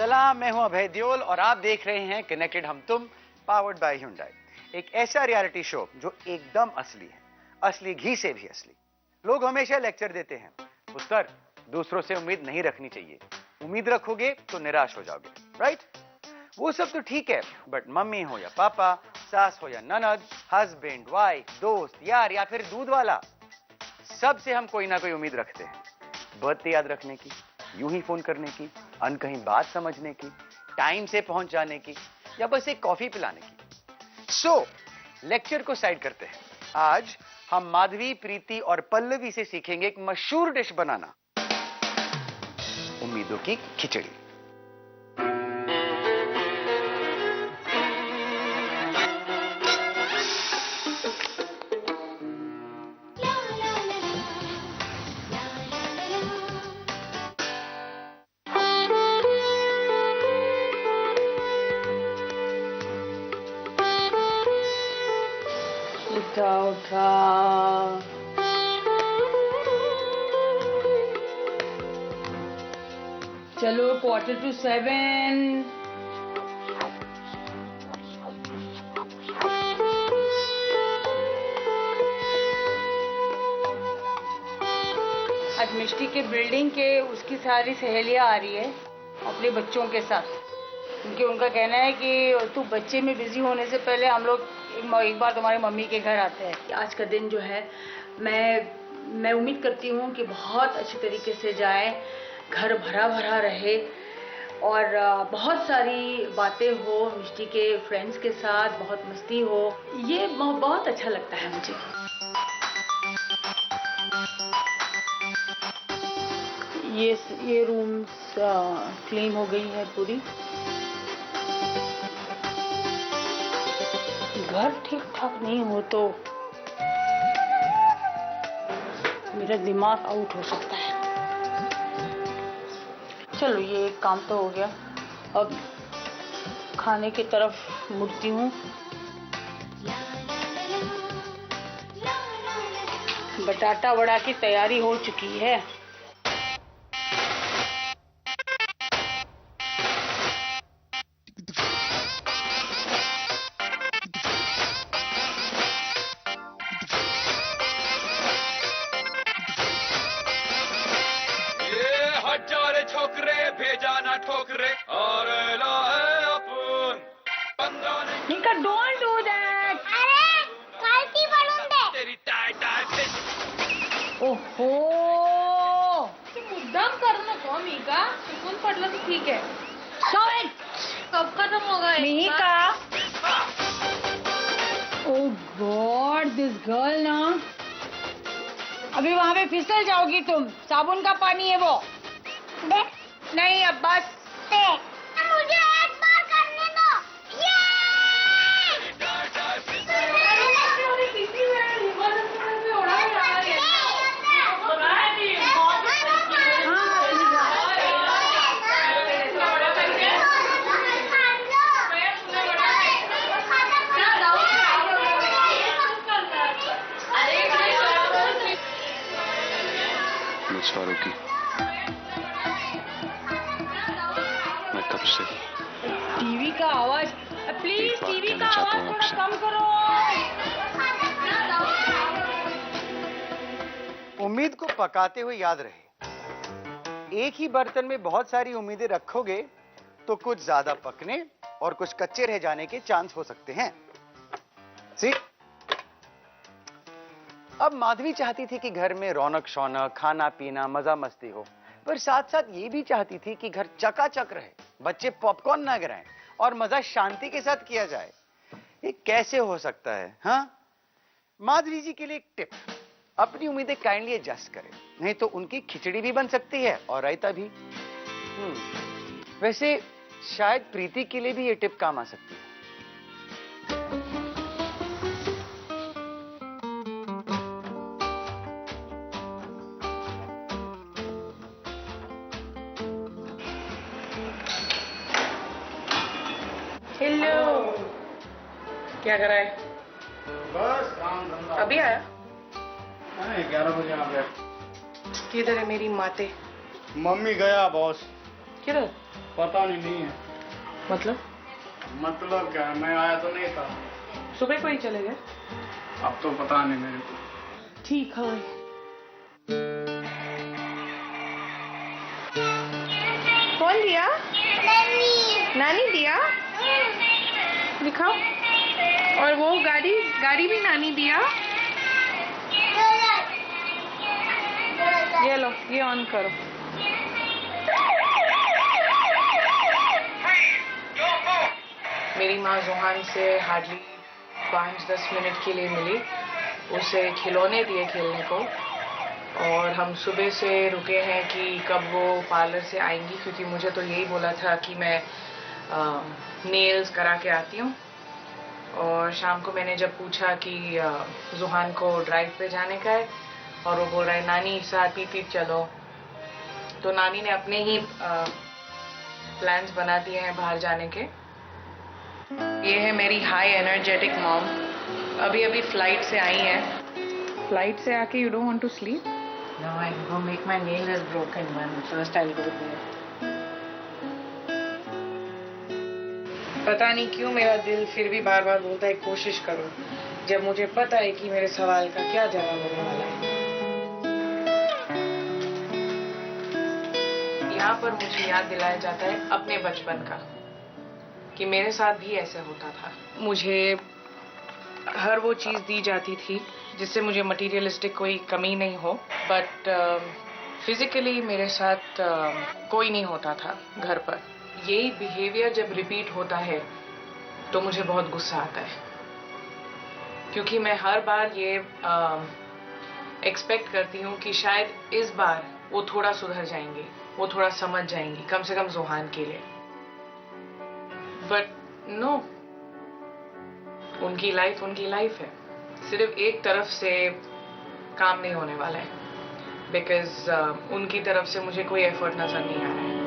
सलाम, मैं हूं अभय दियोल और आप देख रहे हैं कनेक्टेड हम तुम, पावर्ड बाय Hyundai। एक ऐसा रियलिटी शो जो एकदम असली है, असली घी से भी असली। लोग हमेशा लेक्चर देते हैं, पुत्र दूसरों से उम्मीद नहीं रखनी चाहिए, उम्मीद रखोगे तो निराश हो जाओगे, राइट? वो सब तो ठीक है, बट मम्मी हो या पापा, सास हो या ननद, हस्बैंड, वाइफ, दोस्त, यार या फिर दूध वाला, सबसे हम कोई ना कोई उम्मीद रखते हैं। बर्थडे याद रखने की, यूं ही फोन करने की, अनकहीं बात समझने की, टाइम से पहुंच जाने की, या बस एक कॉफी पिलाने की। सो लेक्चर को साइड करते हैं। आज हम माधवी, प्रीति और पल्लवी से सीखेंगे एक मशहूर डिश बनाना, उम्मीदों की खिचड़ी। उठा उठा, चलो 6:45। आज मिष्टी के बिल्डिंग के उसकी सारी सहेलियां आ रही है अपने बच्चों के साथ, क्योंकि उनका कहना है कि तू बच्चे में बिजी होने से पहले हम लोग एक बार तुम्हारी मम्मी के घर आते हैं। आज का दिन जो है मैं उम्मीद करती हूँ कि बहुत अच्छी तरीके से जाए, घर भरा भरा रहे और बहुत सारी बातें हो मिष्टी के फ्रेंड्स के साथ, बहुत मस्ती हो। ये बहुत अच्छा लगता है मुझे। ये रूम्स क्लीन हो गई है पूरी, घर ठीक ठाक नहीं हो तो मेरा दिमाग आउट हो सकता है। चलो ये एक काम तो हो गया, अब खाने की तरफ मुड़ती हूँ। बटाटा वड़ा की तैयारी हो चुकी है। ठोकरे और अपन 15 निका, don't do that. अरे कालती बनून दे तेरी टाय ओहो, मुद्दाम करू नको मीका, चुकून पडलं तर ठीक आहे। कब खत्म होगा मीका, ओह गॉड, दिस गर्ल ना, अभी वहां पे फिसल जाओगी तुम। साबुन का पानी है वो। दे नहीं, अब बस। मुझे एक बार करने दो। की मैं कब से टीवी का आवाज, प्लीज टीवी का आवाज थोड़ा कम करो। उम्मीद को पकाते हुए याद रहे, एक ही बर्तन में बहुत सारी उम्मीदें रखोगे तो कुछ ज्यादा पकने और कुछ कच्चे रह जाने के चांस हो सकते हैं। सी, अब माधवी चाहती थी कि घर में रौनक शौनक, खाना पीना, मजा मस्ती हो, पर साथ साथ ये भी चाहती थी कि घर चकाचक रहे, बच्चे पॉपकॉर्न ना गिराएं और मजा शांति के साथ किया जाए। ये कैसे हो सकता है? हाँ, माधवी जी के लिए एक टिप, अपनी उम्मीदें काइंडली एडजस्ट करें, नहीं तो उनकी खिचड़ी भी बन सकती है और रायता भी। वैसे शायद प्रीति के लिए भी ये टिप काम आ सकती है। हेलो, क्या कर रहा है? बस काम धंधा। अभी आया? 11 बजे आ गया। किधर है मेरी माते? मम्मी गया बॉस। किधर? पता नहीं है। मतलब क्या है, मैं आया तो नहीं था। सुबह को ही चले गए? अब तो पता नहीं मेरे को। ठीक है। कौन दिया? नानी दिया? दिखाओ। और वो गाड़ी भी नानी दिया? ये लो, ये ऑन करो। मेरी माँ जोहान से हार्डली 5-10 मिनट के लिए मिली। उसे खिलौने दिए खेलने को, और हम सुबह से रुके हैं कि कब वो पार्लर से आएंगी, क्योंकि मुझे तो यही बोला था कि मैं नेल्स करा के आती हूँ। और शाम को मैंने जब पूछा कि जोहान को ड्राइव पे जाने का है, और वो बोल रहा है नानी साथ पीती चलो, तो नानी ने अपने ही प्लान्स बना दिए हैं बाहर जाने के। ये है मेरी हाई एनर्जेटिक मॉम, अभी फ्लाइट से आई है। फ्लाइट से आके you don't want to sleep? No, I go make my nail is broken one, first I will go there. पता नहीं क्यों मेरा दिल फिर भी बार बार बोलता है कोशिश करो, जब मुझे पता है कि मेरे सवाल का क्या जवाब होने वाला है। यहाँ पर मुझे याद दिलाया जाता है अपने बचपन का, कि मेरे साथ भी ऐसा होता था। मुझे हर वो चीज़ दी जाती थी जिससे मुझे मटेरियलिस्टिक कोई कमी नहीं हो, बट फिजिकली मेरे साथ कोई नहीं होता था घर पर। यही बिहेवियर जब रिपीट होता है तो मुझे बहुत गुस्सा आता है, क्योंकि मैं हर बार ये एक्सपेक्ट करती हूँ कि शायद इस बार वो थोड़ा सुधर जाएंगे, वो थोड़ा समझ जाएंगी, कम से कम जोहान के लिए। बट नो, उनकी लाइफ है, सिर्फ एक तरफ से काम नहीं होने वाला है, बिकॉज उनकी तरफ से मुझे कोई एफर्ट नजर नहीं आ रहा है।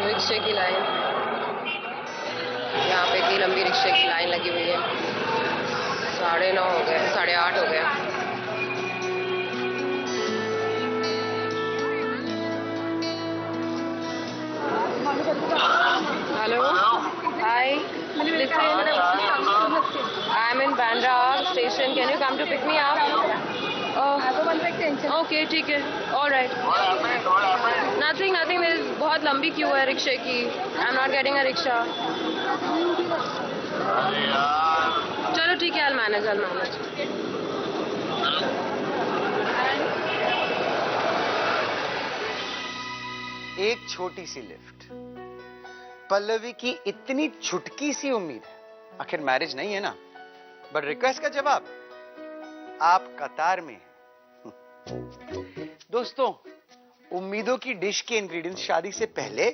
रिक्शे की लाइन, यहाँ पे इतनी लंबी रिक्शे की लाइन लगी हुई है। 9:30 हो गए, 8:30 हो गया। Hello, hi, I am in Bandra station, can you come to pick me up? Okay, ठीक है, ऑलराइट। नथिंग, बहुत लंबी क्यू है रिक्शे की। I am not getting a rickshaw. चलो ठीक है, I'll manage. एक छोटी सी लिफ्ट, पल्लवी की इतनी छुटकी सी उम्मीद है। आखिर मैरिज नहीं है ना, बट रिक्वेस्ट का जवाब आप कतार में हैं। दोस्तों, उम्मीदों की डिश के इंग्रेडिएंट्स शादी से पहले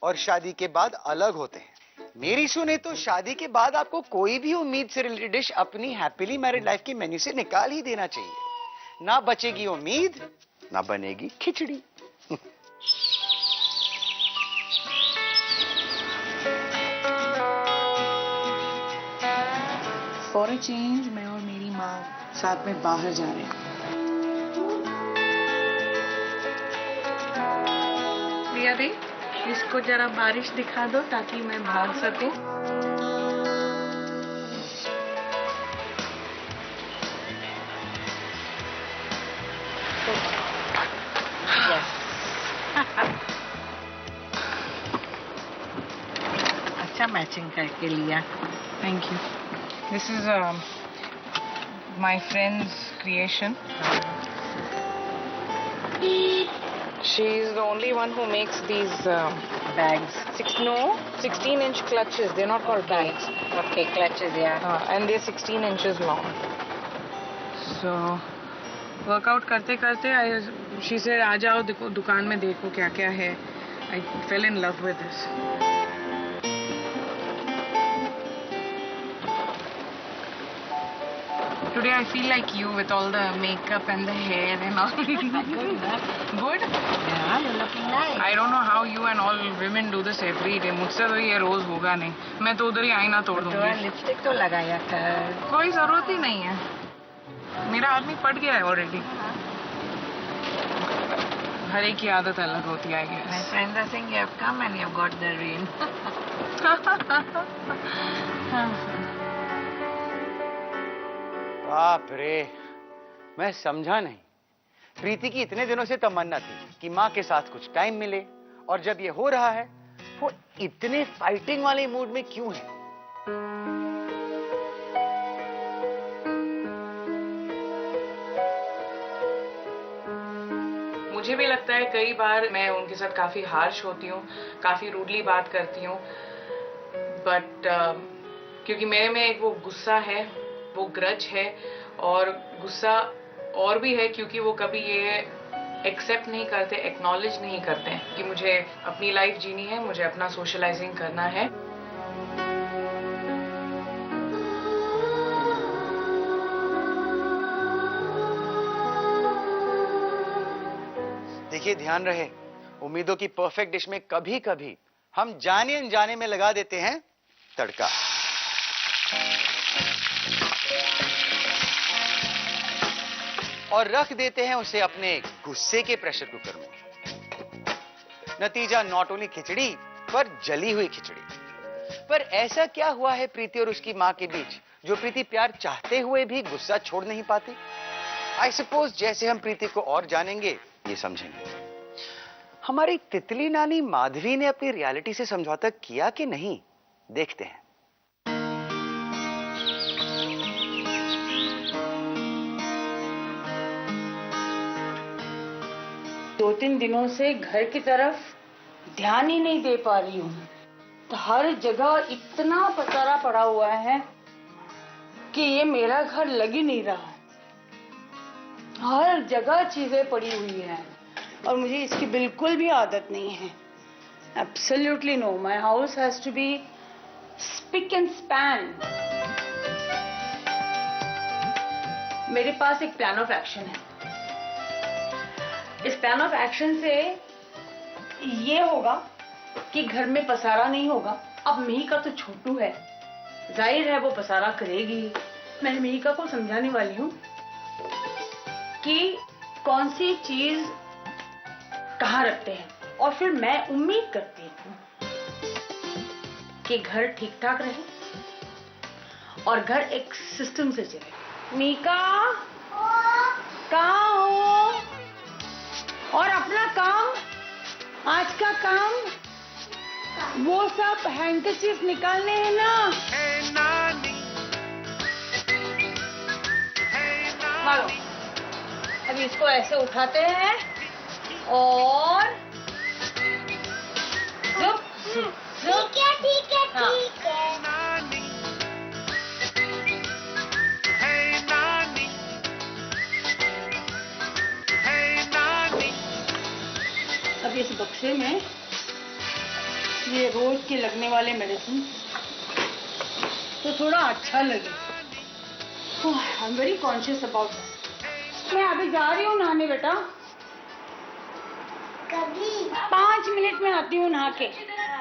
और शादी के बाद अलग होते हैं। मेरी सुने तो शादी के बाद आपको कोई भी उम्मीद से रिलेटेड डिश अपनी हैप्पीली मैरिड लाइफ के मेन्यू से निकाल ही देना चाहिए। ना बचेगी उम्मीद, ना बनेगी खिचड़ी। फॉर अ चेंज मैं और मेरी माँ साथ में बाहर जा रहे हैं। प्रिया दी, इसको जरा बारिश दिखा दो ताकि मैं भाग सकूं। अच्छा मैचिंग करके लिया, thank you. This is my friends creation. She is the only one who makes these bags. 16-inch clutches. They're not called bags. Okay, clutches, yeah. And they're 16 inches long. So, workout करते करते she said, आ जाओ देखो दुकान में देखो क्या क्या है. I fell in love with this. Today I feel like you with all the makeup and the hair and all. Good? Yeah, you're looking nice. I don't know how you and all women do this every day. मुझसे तो ये रोज होगा नहीं. मैं तो उधर ही आईना तोड़ दूंगी. लिपस्टिक तो लगाया था. कोई जरूरत ही नहीं है. मेरा आदमी पट गया है ऑलरेडी. हर एक की आदत अलग होती है. My friends are saying you have come and you have got the rain. बाप रे, मैं समझा नहीं. प्रीति की इतने दिनों से तमन्ना थी कि माँ के साथ कुछ टाइम मिले, और जब ये हो रहा है वो इतने फाइटिंग वाले मूड में क्यों है? मुझे भी लगता है कई बार मैं उनके साथ काफी हार्श होती हूँ, काफी रूडली बात करती हूँ, बट क्योंकि मेरे में एक वो गुस्सा है, वो ग्रज है, और गुस्सा और भी है क्योंकि वो कभी ये एक्सेप्ट नहीं करते, एक्नॉलेज नहीं करते हैं कि मुझे अपनी लाइफ जीनी है, मुझे अपना सोशलाइजिंग करना है. देखिए, ध्यान रहे, उम्मीदों की परफेक्ट डिश में कभी कभी हम जाने अनजाने में लगा देते हैं तड़का. और रख देते हैं उसे अपने गुस्से के प्रेशर कुकर में. नतीजा नॉट ओनली खिचड़ी, पर जली हुई खिचड़ी. पर ऐसा क्या हुआ है प्रीति और उसकी मां के बीच जो प्रीति प्यार चाहते हुए भी गुस्सा छोड़ नहीं पाती? आई सपोज जैसे हम प्रीति को और जानेंगे ये समझेंगे. हमारी तितली नानी माधवी ने अपनी रियलिटी से समझौता किया कि नहीं, देखते हैं. दो तीन दिनों से घर की तरफ ध्यान ही नहीं दे पा रही हूँ. तो हर जगह इतना पसारा पड़ा हुआ है कि ये मेरा घर लग ही नहीं रहा. हर जगह चीजें पड़ी हुई हैं और मुझे इसकी बिल्कुल भी आदत नहीं है. Absolutely no. My house has to be spick and span. मेरे पास एक प्लान ऑफ एक्शन है. इस प्लान ऑफ एक्शन से ये होगा कि घर में पसारा नहीं होगा. अब मिहिका तो छोटू है, जाहिर है वो पसारा करेगी. मैं मिहिका को समझाने वाली हूँ कि कौन सी चीज कहाँ रखते हैं, और फिर मैं उम्मीद करती हूँ कि घर ठीक ठाक रहे और घर एक सिस्टम से चले. मिहिका, कहाँ हो? और अपना काम, आज का काम, वो सब हैंडकरचीफ निकालने हैं ना. मारो. अब इसको ऐसे उठाते हैं और जुप जुप जुप. ठीक है हाँ. ठीक है. अब इस बक्से में ये रोज के लगने वाले मेडिसिन तो थोड़ा अच्छा लगे. I am very conscious about that. मैं अभी जा रही हूँ नहाने बेटा. कभी 5 मिनट में आती हूँ नहा के.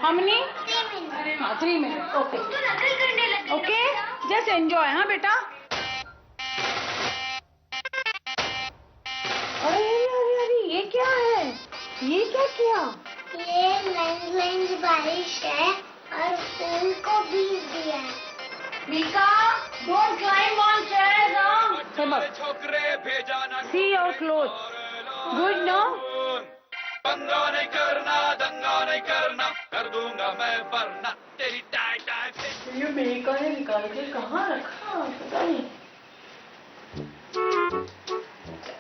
हमने 3 minute. Okay okay, just enjoy. हाँ बेटा. अरे अरे अरे, ये क्या है? ये क्या किया? ये लंज बारिश है और फूल को भीग दिया है. Mika, don't climb on chairs, huh? छोरे छोकरे भेजा ना. See your clothes. Good, no? पंगा नहीं करना, दंगा नहीं करना, कर दूंगा मैं वरना तेरी टाई टाई से. ये मिका ने निकाल के कहाँ रखा पता नहीं.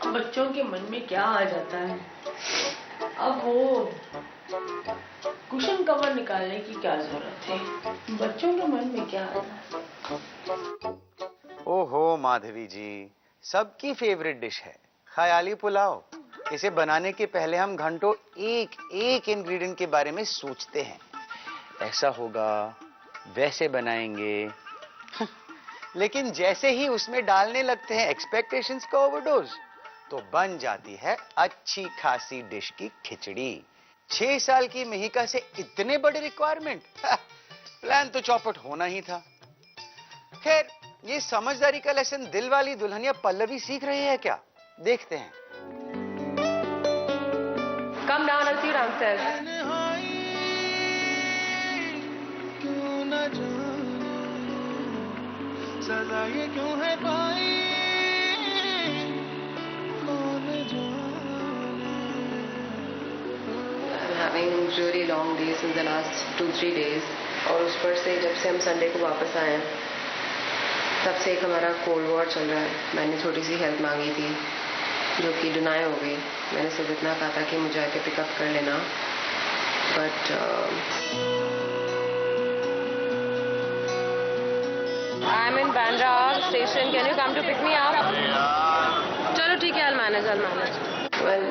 अब बच्चों के मन में क्या आ जाता है. अब वो कुशन कवर निकालने की क्या जरूरत थी? बच्चों के मन में क्या आता है? ओहो माधवी जी, सबकी फेवरेट डिश है ख्याली पुलाव। इसे बनाने के पहले हम घंटों एक एक इंग्रेडिएंट के बारे में सोचते हैं। ऐसा होगा, वैसे बनाएंगे। लेकिन जैसे ही उसमें डालने लगते हैं एक्सपेक्टेशंस का ओवरडोज, तो बन जाती है अच्छी खासी डिश की खिचड़ी। 6 साल की मिहिका से इतने बड़े रिक्वायरमेंट, प्लान तो चौपट होना ही था। खैर, ये समझदारी का लेसन दिल वाली दुल्हनिया पल्लवी सीख रही है क्या? देखते हैं। Come down, I'll see you downstairs. I'm having really long days in the last 2-3 days. और उस पर से जब से हम संडे को वापस आए हैं, तब से एक हमारा कोल्ड वॉर चल रहा है। मैंने थोड़ी सी हेल्प मांगी थी, जो कि डिनाई हो गई। मैंने सिर्फ इतना कहा था कि मुझे आके पिकअप कर लेना, but I am in Bandra station, can you come to pick me up? चलो ठीक है, I'll manage. Well,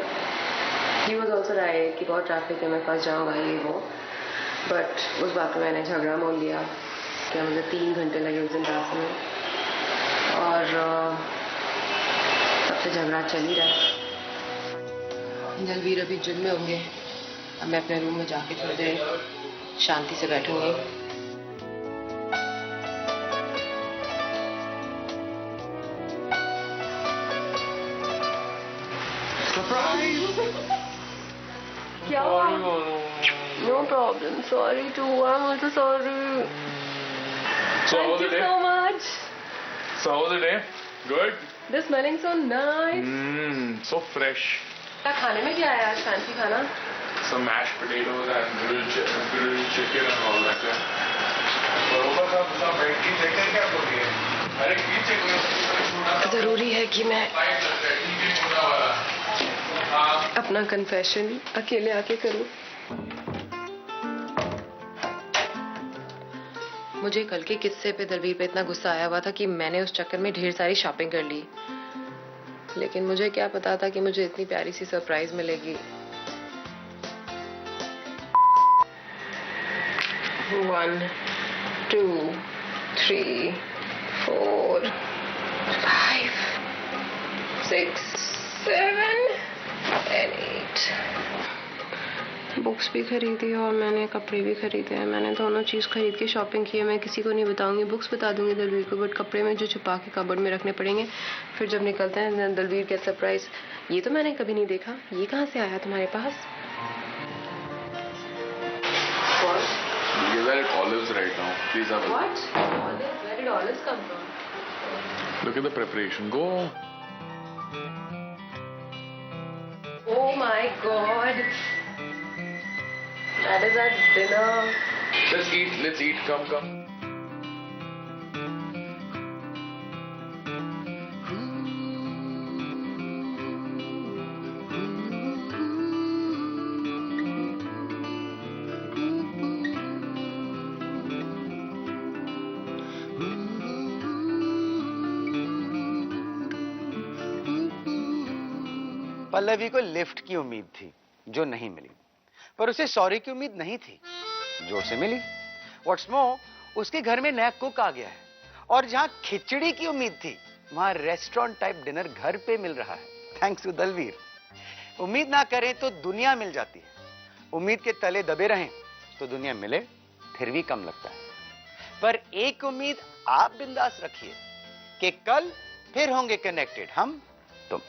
he was also right कि बहुत ट्रैफिक है, मैं फंस जाऊंगा ये वो, बट उस बात पे मैंने झगड़ा मोल लिया कि मुझे 3 घंटे लगे उस दिन रात में, और तब से झगड़ा चल ही रहा है। दलवीर अभी जिम में होंगे, अब मैं अपने रूम में जाके थोड़ी देर शांति से बैठूंगी। क्या? No problem. Sorry too. I'm also sorry. So how was Thank the you day? so much. So how was the day? Good? This smelling so nice. So fresh. क्या खाने में क्या है आज? फैंसी खाना? Some mashed potatoes and grilled chicken and all that. बरोबर सब बैठी चिकन क्या बोल रही है? अरे की चिकन जरूरी है कि मैं अपना कन्फेशन अकेले आके करूं। मुझे कल के किस्से पे दलवीर पे इतना गुस्सा आया हुआ था कि मैंने उस चक्कर में ढेर सारी शॉपिंग कर ली, लेकिन मुझे क्या पता था कि मुझे इतनी प्यारी सी सरप्राइज मिलेगी। 1 2 3 4 5 6 7 and 8 बुक्स भी खरीदी और मैंने कपड़े भी खरीदे हैं। मैंने दोनों चीज़ खरीद के शॉपिंग की है। मैं किसी को नहीं बताऊंगी, बुक्स बता दूंगी दलवीर को, बट कपड़े में जो छुपा के कबर्ड में रखने पड़ेंगे। फिर जब निकलते हैं दलवीर के सरप्राइज, ये तो मैंने कभी नहीं देखा, ये कहाँ से आया तुम्हारे पास? We're at Olives right now. Please have a look. What? Olives? Where did olives come from? Look at the preparation. Go. Oh my God! That is our dinner. Let's eat. Let's eat. Come, come. Pallavi को lift की उम्मीद थी, जो नहीं मिली, पर उसे sorry की उम्मीद नहीं थी, जो उसे मिली। व्हाट्स मोर, उसके घर में नया कुक आ गया है, और जहां खिचड़ी की उम्मीद थी, वहां रेस्टोरेंट टाइप डिनर घर पे मिल रहा है, थैंक्स टू दलवीर। उम्मीद ना करें तो दुनिया मिल जाती है, उम्मीद के तले दबे रहें तो दुनिया मिले फिर भी कम लगता है। पर एक उम्मीद आप बिंदास रखिए कि कल फिर होंगे कनेक्टेड हम तुम।